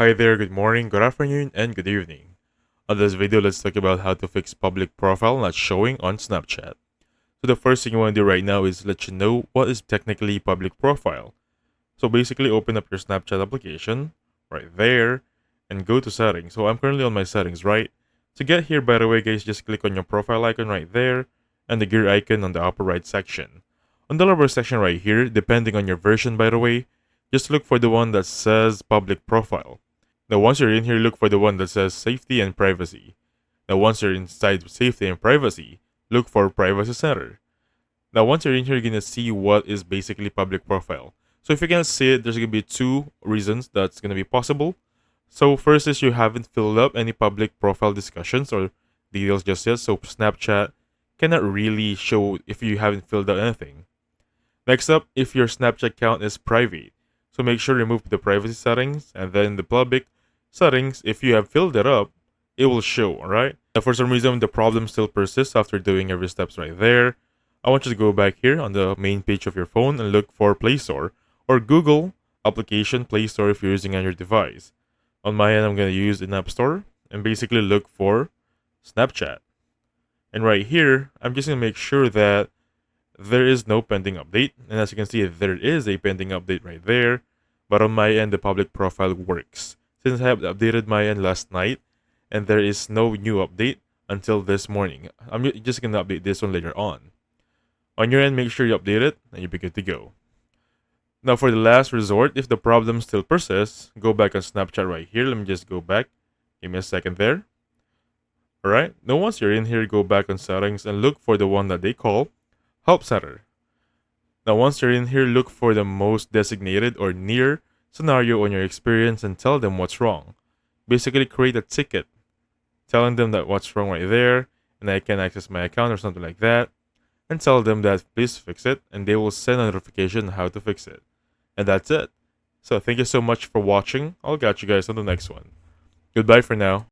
Hi there, good morning, good afternoon, and good evening. On this video, let's talk about how to fix public profile not showing on Snapchat. So the first thing you want to do right now is let you know what is technically public profile. So basically open up your Snapchat application right there and go to settings. So I'm currently on my settings, right? To get here, by the way, guys, just click on your profile icon right there and the gear icon on the upper right section. On the lower section right here, depending on your version, by the way, just look for the one that says public profile. Now, once you're in here, look for the one that says safety and privacy. Now, once you're inside safety and privacy, look for privacy center. Now, once you're in here, you're going to see what is basically public profile. So if you can see it, there's going to be two reasons that's going to be possible. So first is you haven't filled up any public profile discussions or details just yet. So Snapchat cannot really show if you haven't filled out anything. Next up, if your Snapchat account is private. So make sure to remove the privacy settings and then the public settings. If you have filled it up, it will show, alright? Now for some reason, the problem still persists after doing every steps right there. I want you to go back here on the main page of your phone and look for Play Store or Google application Play Store if you're using on your device. On my end, I'm going to use an App Store and basically look for Snapchat. And right here, I'm just going to make sure that there is no pending update. And as you can see, there is a pending update right there. But on my end, the public profile works. Since I have updated my end last night, and there is no new update until this morning. I'm just going to update this one later on. On your end, make sure you update it, and you'll be good to go. Now for the last resort, if the problem still persists, go back on Snapchat right here. Let me just go back. Give me a second there. Alright, now once you're in here, go back on settings and look for the one that they call Help Center. Now once you're in here, look for the most designated or near scenario on your experience and tell them what's wrong. Basically create a ticket telling them that what's wrong right there and I can't access my account or something like that, and tell them that please fix it and they will send a notification on how to fix it. And that's it. So thank you so much for watching. I'll catch you guys on the next one. Goodbye for now.